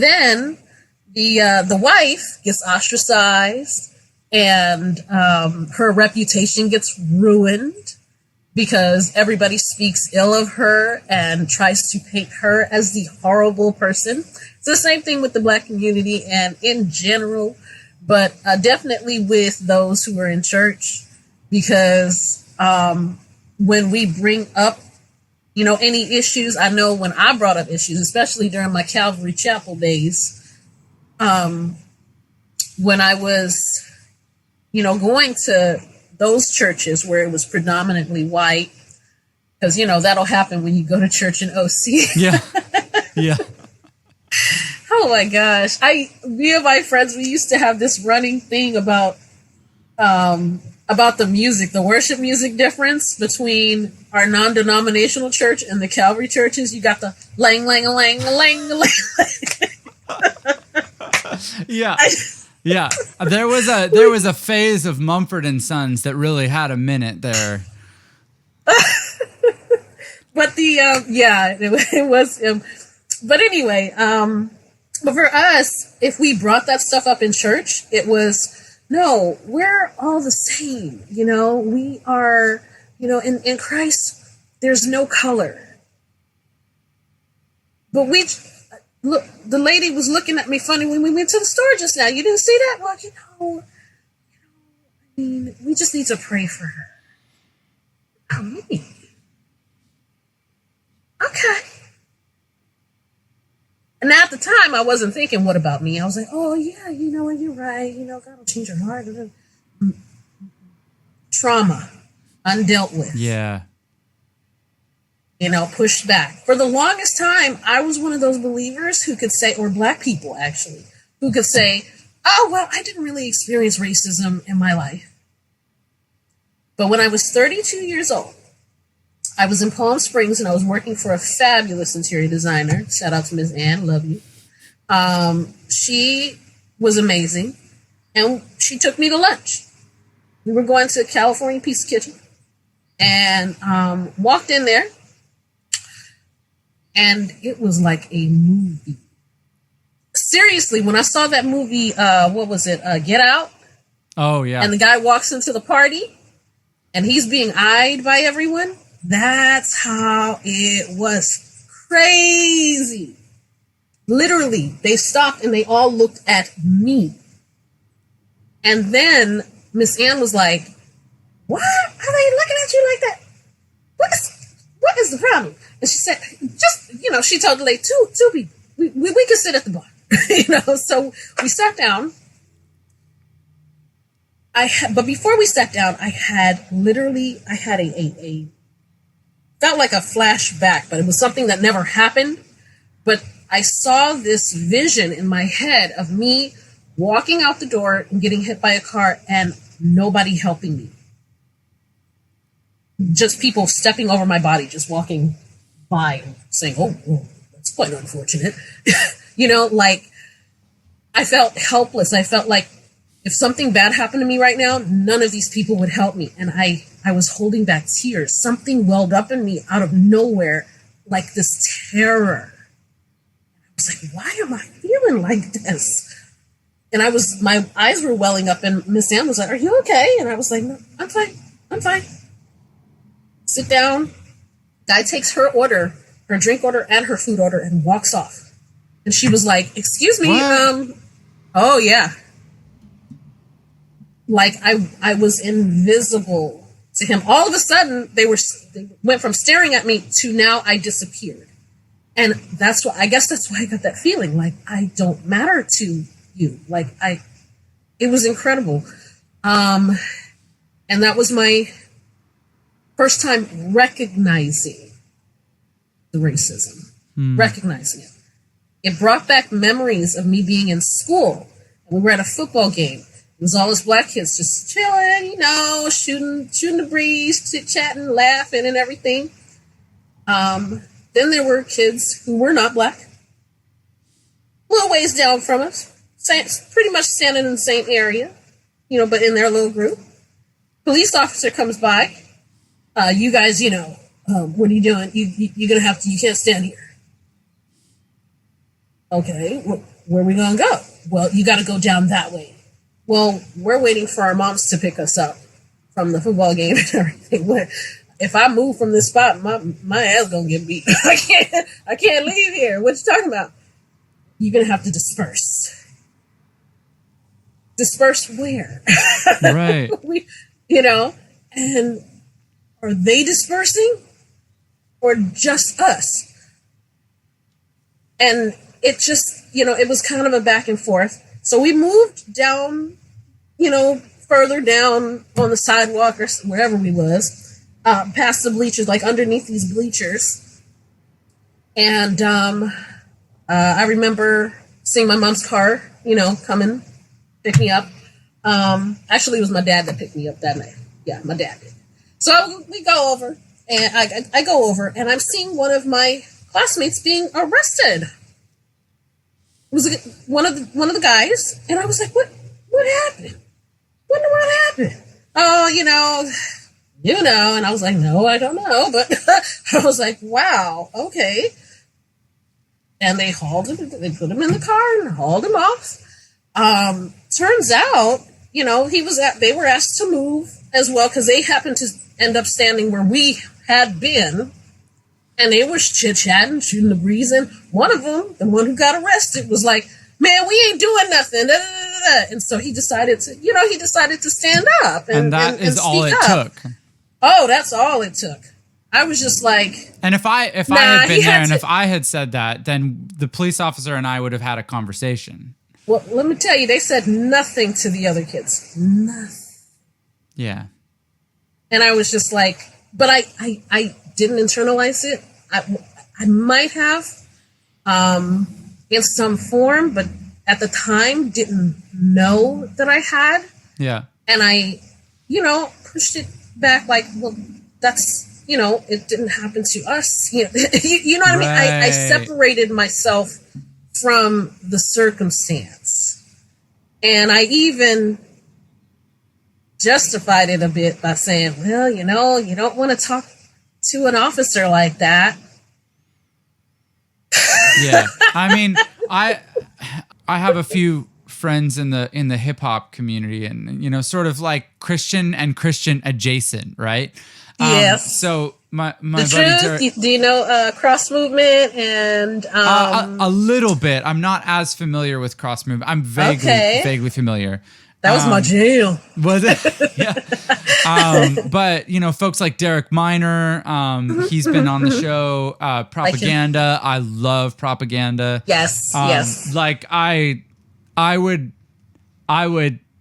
then the wife gets ostracized, and her reputation gets ruined because everybody speaks ill of her and tries to paint her as the horrible person. It's the same thing with the Black community and in general, but definitely with those who are in church, because when we bring up, any issues, I know when I brought up issues, especially during my Calvary Chapel days, when I was, going to those churches where it was predominantly white, because, that'll happen when you go to church in OC. Yeah. Oh my gosh. Me and my friends, we used to have this running thing about the music, the worship music difference between our non-denominational church and the Calvary churches. You got the lang, lang, lang, lang, lang. Yeah. Yeah. There was a phase of Mumford and Sons that really had a minute there. But it was, but anyway, but for us, if we brought that stuff up in church, it was, no, we're all the same. We are, in Christ, there's no color. But look, the lady was looking at me funny when we went to the store just now. You didn't see that? Well, I mean, we just need to pray for her. Oh, me. Okay. And at the time, I wasn't thinking, what about me? I was like, oh, yeah, you're right. God will change your heart. Trauma, undealt with. Yeah. Pushed back. For the longest time, I was one of those believers who could say, or black people actually, who could say, oh, well, I didn't really experience racism in my life. But when I was 32 years old, I was in Palm Springs and I was working for a fabulous interior designer. Shout out to Ms. Ann, love you. She was amazing, and she took me to lunch. We were going to California Pizza Kitchen, and walked in there, and it was like a movie. Seriously, when I saw that movie, what was it? Get Out? Oh, yeah. And the guy walks into the party, and he's being eyed by everyone. That's how it was. Crazy. Literally, they stopped and they all looked at me. And then Miss Ann was like, what? Are they looking at you like that? What is the problem? And she said, she told the lady, two people. We can sit at the bar. So we sat down. But before we sat down, I had a felt like a flashback, but it was something that never happened. But I saw this vision in my head of me walking out the door and getting hit by a car and nobody helping me. Just people stepping over my body, just walking by and saying, oh, that's quite unfortunate. I felt helpless. I felt like if something bad happened to me right now, none of these people would help me. And I was holding back tears. Something welled up in me out of nowhere, like this terror. I was like, why am I feeling like this? And my eyes were welling up, and Miss Ann was like, are you okay? And I was like, no, I'm fine. Sit down. Guy takes her order, her drink order and her food order, and walks off. And she was like, excuse me, What? Oh yeah. Like I was invisible to him. All of a sudden, they went from staring at me to now I disappeared. And I guess that's why I got that feeling like I don't matter to you. It was incredible. And that was my first time recognizing the racism, recognizing it. It brought back memories of me being in school. We were at a football game. It was all those black kids just chilling, shooting the breeze, chit-chatting, laughing and everything. Then there were kids who were not black, a little ways down from us, pretty much standing in the same area, but in their little group. Police officer comes by. You guys, what are you doing? You're going to have to, you can't stand here. Okay, where are we going to go? Well, you got to go down that way. Well, we're waiting for our moms to pick us up from the football game and everything. If I move from this spot, my ass gonna get beat. I can't leave here. What you talking about? You're gonna have to disperse. Disperse where? Right. And are they dispersing or just us? And it just, it was kind of a back and forth. So we moved down, further down on the sidewalk or wherever we was, past the bleachers, like underneath these bleachers. And I remember seeing my mom's car, coming, pick me up. Actually, it was my dad that picked me up that night. Yeah, my dad did. So we go over, and I go over, and I'm seeing one of my classmates being arrested. It was one of the guys, and I was like, what happened? What happened? Oh, and I was like, no, I don't know, but I was like, wow, okay. And they hauled him, they put him in the car and hauled him off. Turns out, they were asked to move as well, because they happened to end up standing where we had been. and they was chit-chatting, shooting the breeze, and one of them, the one who got arrested, was like, man, we ain't doing nothing. Da, da, da, da. And so he decided to stand up. And that is all it took. Oh, that's all it took. I was just like... And if I had been there and if I had said that, then the police officer and I would have had a conversation. Well, let me tell you, they said nothing to the other kids. Nothing. Yeah. And I was just like... But I didn't internalize it. I might have... in some form, but at the time didn't know that I had. Yeah. And I, pushed it back like, well, that's, it didn't happen to us. You know what I mean? I separated myself from the circumstance. And I even justified it a bit by saying, well, you don't want to talk to an officer like that. Yeah, I mean, I have a few friends in the hip hop community, and sort of like Christian and Christian adjacent, right? Yes. So my the buddy truth. Do you know cross movement and a little bit? I'm not as familiar with cross movement. I'm vaguely familiar. That was my jam. Was it? Yeah. But folks like Derek Minor, he's been on the show. Propaganda, I love Propaganda. Yes, yes. Like I would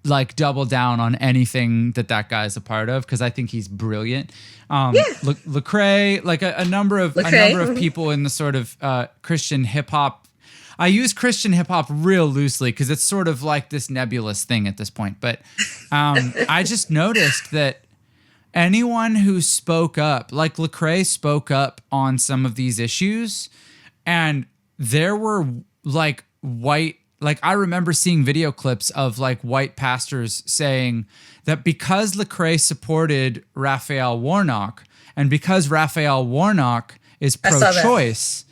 like double down on anything that guy's a part of because I think he's brilliant. Lecrae, like a number of people in the sort of Christian hip hop. I use Christian hip hop real loosely because it's sort of like this nebulous thing at this point. But I just noticed that anyone who spoke up, like Lecrae spoke up on some of these issues, and there were like I remember seeing video clips of like white pastors saying that because Lecrae supported Raphael Warnock and because Raphael Warnock is pro-choice,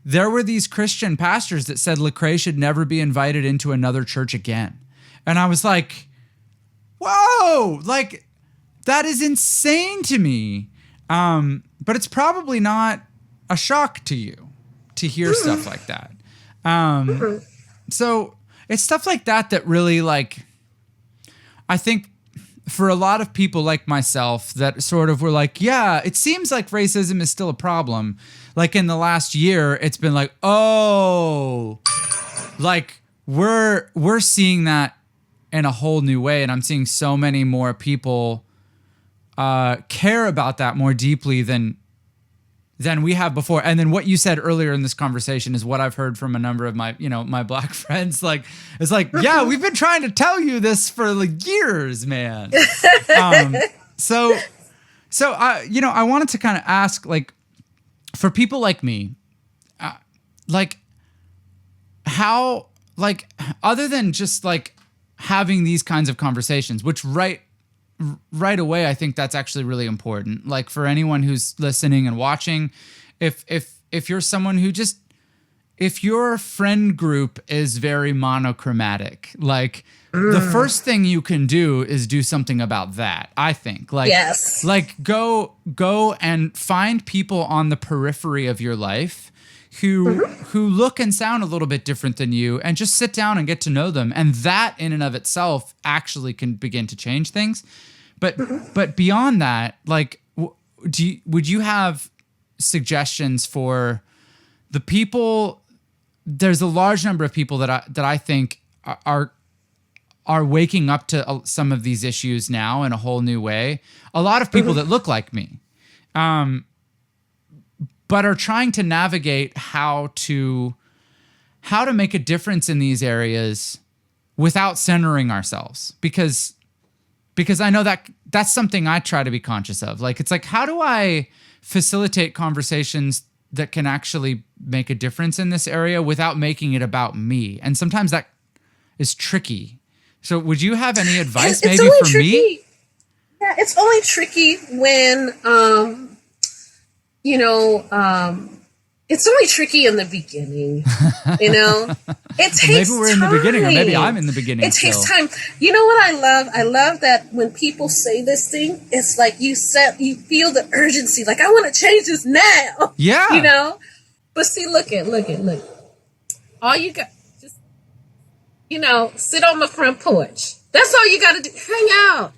there were these Christian pastors that said Lecrae should never be invited into another church again. And I was like, whoa, like that is insane to me. But it's probably not a shock to you to hear stuff like that. So it's stuff like that really like, I think for a lot of people like myself that sort of were like, yeah, it seems like racism is still a problem. Like in the last year, it's been like, oh, like we're seeing that in a whole new way. And I'm seeing so many more people care about that more deeply than we have before. And then what you said earlier in this conversation is what I've heard from a number of my, my Black friends. Like, it's like, yeah, we've been trying to tell you this for like years, man. So I wanted to kind of ask, like, for people like me, like how, like, other than just like having these kinds of conversations, which right away, I think that's actually really important. Like for anyone who's listening and watching, if you're someone who just, if your friend group is very monochromatic, like the first thing you can do is do something about that. I think like, yes, like go and find people on the periphery of your life who look and sound a little bit different than you, and just sit down and get to know them. And that in and of itself actually can begin to change things. But beyond that, like, would you have suggestions for the people? There's a large number of people that I think are waking up to some of these issues now in a whole new way. A lot of people that look like me, but are trying to navigate how to make a difference in these areas without centering ourselves. Because I know that's something I try to be conscious of. Like, it's like, how do I facilitate conversations that can actually make a difference in this area without making it about me? And sometimes that is tricky. So would you have any advice maybe for me? Yeah, it's only tricky when, It's only tricky in the beginning, you know? It takes maybe we're time. in the beginning, or maybe I'm in the beginning. It takes time. You know what I love? I love that when people say this thing, it's like you feel the urgency. Like, I want to change this now. Yeah. You know? But see, look. All you got, just, sit on my front porch. That's all you got to do. Hang out.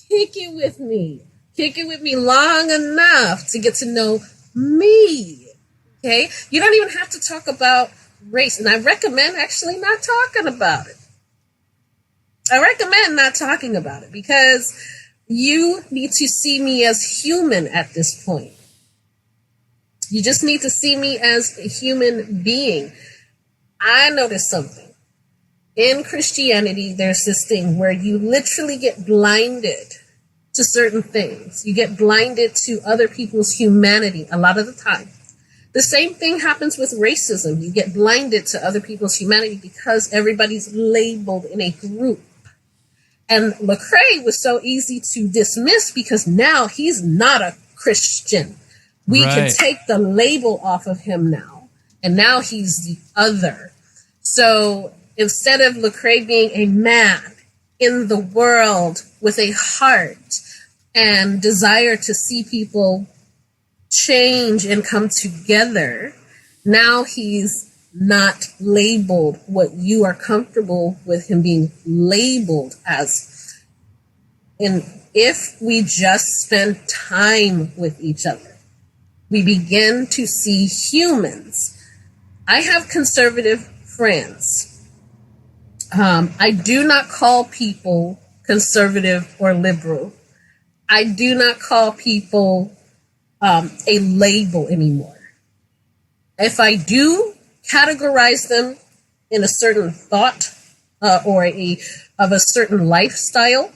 Kick it with me. Kick it with me long enough to get to know me. Okay? You don't even have to talk about race. And I recommend actually not talking about it. Because you need to see me as human at this point. You just need to see me as a human being. I noticed something. In Christianity, there's this thing where you literally get blinded to certain things. You get blinded to other people's humanity a lot of the time. The same thing happens with racism. You get blinded to other people's humanity because everybody's labeled in a group. And Lecrae was so easy to dismiss because now he's not a Christian. We can take the label off of him now. And now he's the other. So instead of Lecrae being a man in the world with a heart and desire to see people change and come together, now he's not labeled what you are comfortable with him being labeled as. And if we just spend time with each other, we begin to see humans. I have conservative friends. I do not call people conservative or liberal. I do not call people a label anymore. If I do categorize them in a certain thought or of a certain lifestyle,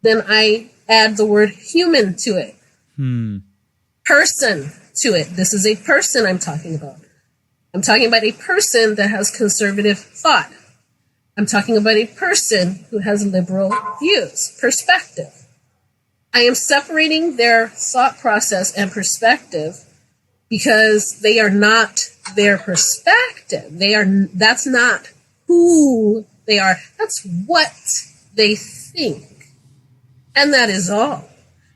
then I add the word human to it. Person to it. This is a person I'm talking about. I'm talking about a person that has conservative thought. I'm talking about a person who has liberal views, perspective. I am separating their thought process and perspective because they are not their perspective. That's not who they are. That's what they think. And that is all.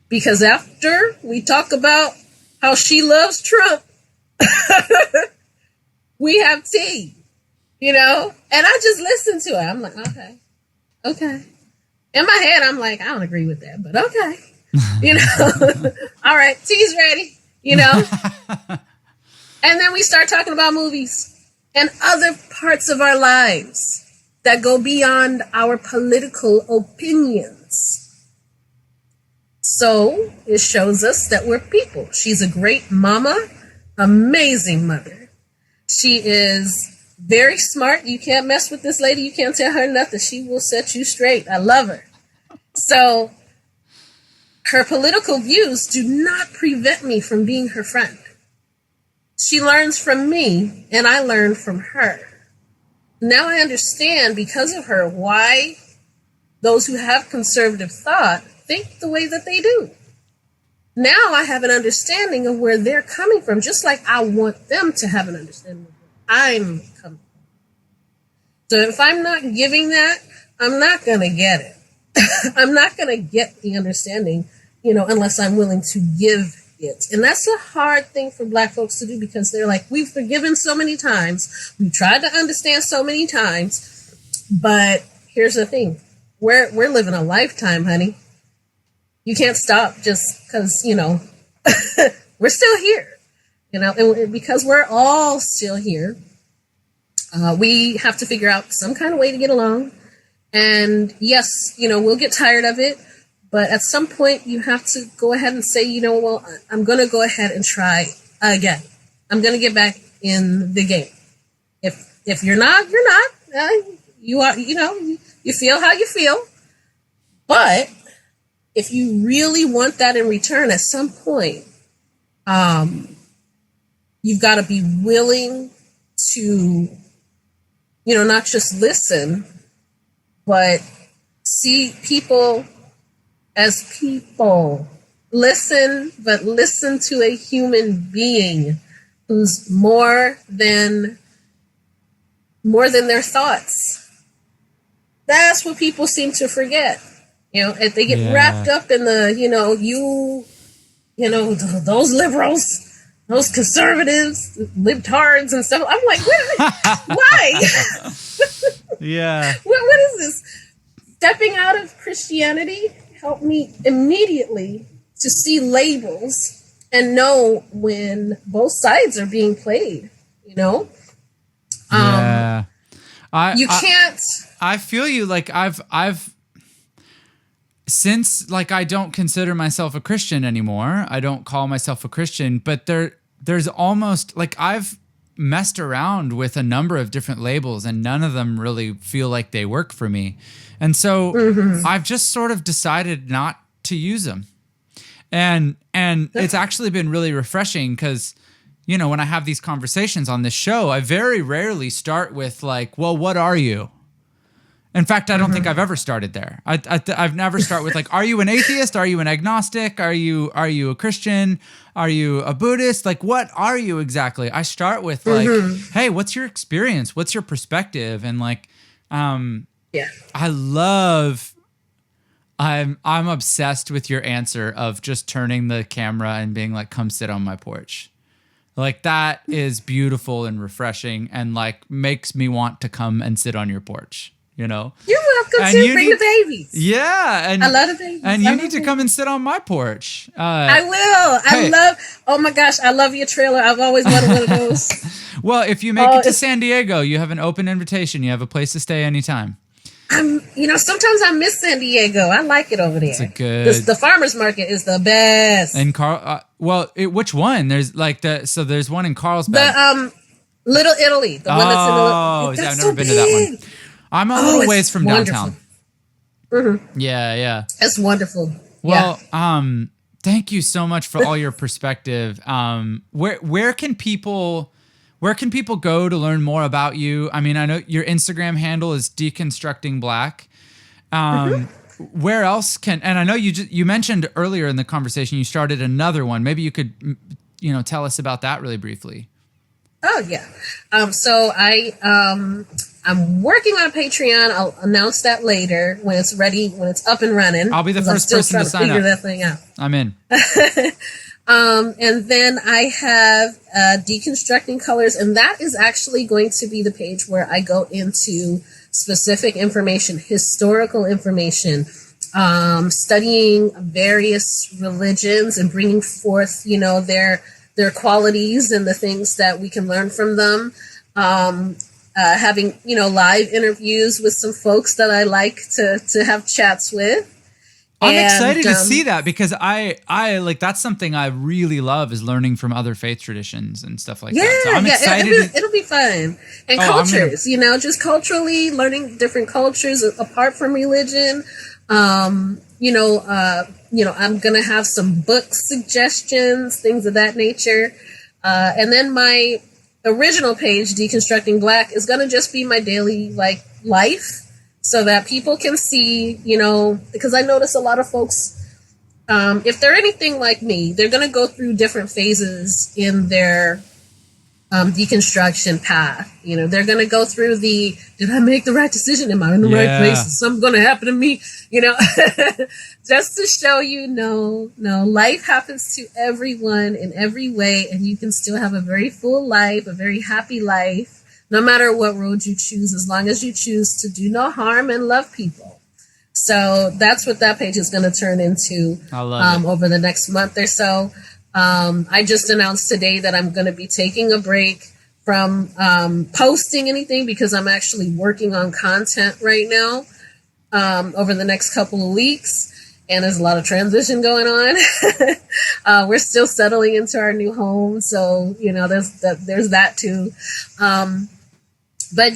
Because after we talk about how she loves Trump, we have tea, and I just listen to it. I'm like, okay. In my head, I'm like, I don't agree with that, but okay. All right, tea's ready, And then we start talking about movies and other parts of our lives that go beyond our political opinions. So it shows us that we're people. She's a great mama, amazing mother. She is very smart. You can't mess with this lady. You can't tell her nothing. She will set you straight. I love her. So her political views do not prevent me from being her friend. She learns from me, and I learn from her. Now I understand, because of her, why those who have conservative thought think the way that they do. Now I have an understanding of where they're coming from, just like I want them to have an understanding of where I'm coming from. So if I'm not giving that, I'm not going to get it. I'm not going to get the understanding, unless I'm willing to give it. And that's a hard thing for Black folks to do, because they're like, we've forgiven so many times. We've tried to understand so many times. But here's the thing. We're living a lifetime, honey. You can't stop just because, we're still here, and because we're all still here, we have to figure out some kind of way to get along. And yes, we'll get tired of it, but at some point you have to go ahead and say, well, I'm going to go ahead and try again. I'm going to get back in the game. If you're not, you're not. You are, you feel how you feel. But if you really want that in return, at some point, you've got to be willing to, not just listen, but see people as people. Listen, but listen to a human being who's more than their thoughts. That's what people seem to forget. If they get wrapped up in the, those liberals, those conservatives, libtards and stuff. I'm like, why? Yeah. What is this? Stepping out of Christianity helped me immediately to see labels and know when both sides are being played, Yeah. Can't. I feel you. Like since like I don't consider myself a Christian anymore. I don't call myself a Christian, but there's almost like I've messed around with a number of different labels and none of them really feel like they work for me. And so I've just sort of decided not to use them. And it's actually been really refreshing because, when I have these conversations on this show, I very rarely start with like, well, what are you? In fact, I don't think I've ever started there. I've never started with like, are you an atheist? Are you an agnostic? Are you a Christian? Are you a Buddhist? Like, what are you exactly? I start with like, hey, what's your experience? What's your perspective? And like, I'm obsessed with your answer of just turning the camera and being like, come sit on my porch. Like that is beautiful and refreshing and like makes me want to come and sit on your porch. You're welcome to bring the babies. Yeah. And I love the babies. And you need to come and sit on my porch. I will. Oh my gosh, I love your trailer. I've always wanted one of those. Well, if you make it to San Diego, you have an open invitation. You have a place to stay anytime. Sometimes I miss San Diego. I like it over there. It's the farmer's market is the best. And which one? There's like there's one in Carlsbad. The Little Italy. The one that's in the I've never been to that one. I'm a little ways from downtown. Yeah. That's wonderful. Well, thank you so much for all your perspective. Where can people go to learn more about you? I mean, I know your Instagram handle is Deconstructing Black. Where else and I know you mentioned earlier in the conversation you started another one. Maybe you could, tell us about that really briefly. Oh yeah. So I'm working on Patreon. I'll announce that later when it's ready, when it's up and running. I'll be the first person to sign up. Figure that thing out. I'm in. And then I have Deconstructing Colors, and that is actually going to be the page where I go into specific information, historical information, studying various religions and bringing forth, their qualities and the things that we can learn from them. Having, live interviews with some folks that I like to have chats with. I'm excited to see that because I like that's something I really love is learning from other faith traditions and stuff like that. So I'm excited. It'll be fun. And cultures, just culturally learning different cultures apart from religion. I'm going to have some book suggestions, things of that nature. And then my original page, Deconstructing Black, is going to just be my daily life. So that people can see, because I notice a lot of folks, if they're anything like me, they're going to go through different phases in their deconstruction path. They're going to go through did I make the right decision? Am I in the right place? Is something going to happen to me? Just to show no, life happens to everyone in every way, and you can still have a very full life, a very happy life. No matter what road you choose, as long as you choose to do no harm and love people. So that's what that page is going to turn into over the next month or so. I just announced today that I'm going to be taking a break from posting anything because I'm actually working on content right now over the next couple of weeks. And there's a lot of transition going on. We're still settling into our new home. So, there's that too. But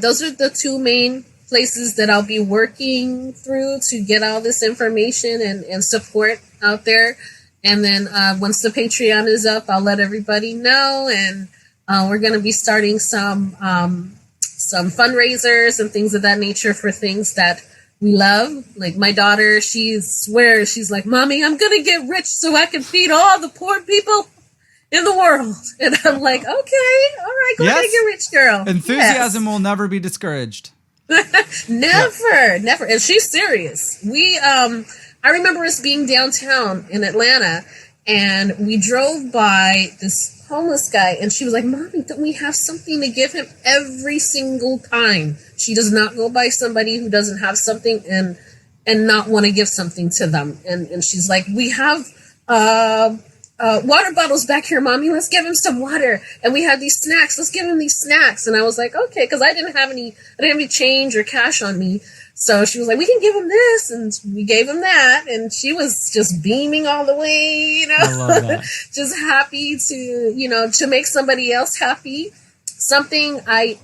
those are the two main places that I'll be working through to get all this information and support out there. And then once the Patreon is up, I'll let everybody know. And we're going to be starting some fundraisers and things of that nature for things that we love. Like my daughter, she swears, she's like, Mommy, I'm going to get rich so I can feed all the poor people. in the world. And I'm like, okay, all right, go ahead, get rich, girl. Enthusiasm will never be discouraged. Never. And she's serious. I remember us being downtown in Atlanta, and we drove by this homeless guy, and she was like, Mommy, don't we have something to give him? Every single time. She does not go by somebody who doesn't have something and not want to give something to them. And she's like, we have water bottles back here, Mommy. Let's give him some water. And we have these snacks. Let's give him these snacks. And I was like, okay, because I didn't have any change or cash on me. So she was like, we can give him this. And we gave him that. And she was just beaming all the way, I love that. just happy to, to make somebody else happy. Something I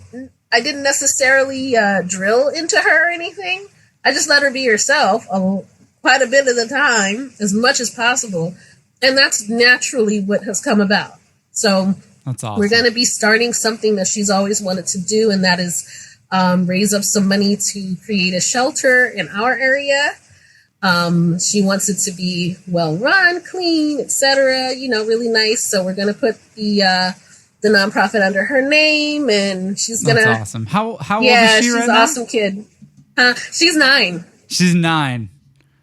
didn't necessarily drill into her or anything. I just let her be herself quite a bit of the time, as much as possible. And that's naturally what has come about. So that's awesome. We're going to be starting something that she's always wanted to do, and that is raise up some money to create a shelter in our area. She wants it to be well run, clean, etc. Really nice. So we're going to put the nonprofit under her name, and she's going to. That's awesome. How old is she right now? She's an awesome kid. She's 9. She's 9.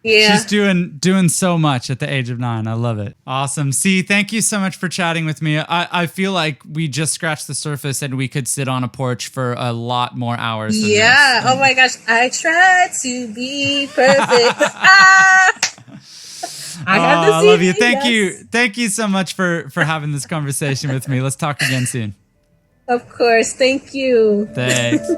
Yeah. She's doing so much at the age of 9. I love it. Awesome. C, thank you so much for chatting with me. I feel like we just scratched the surface and we could sit on a porch for a lot more hours. Yeah. Oh my gosh. I tried to be perfect. I love you. Thank you. Thank you so much for having this conversation with me. Let's talk again soon. Of course. Thank you. Thanks.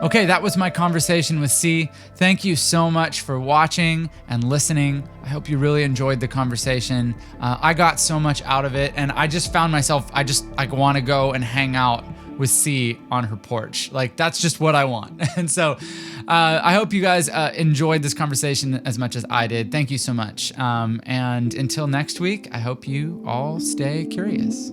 Okay, that was my conversation with C. Thank you so much for watching and listening. I hope you really enjoyed the conversation. I got so much out of it, and I just found myself, I want to go and hang out with C on her porch. Like, that's just what I want. And so I hope you guys enjoyed this conversation as much as I did. Thank you so much. And until next week, I hope you all stay curious.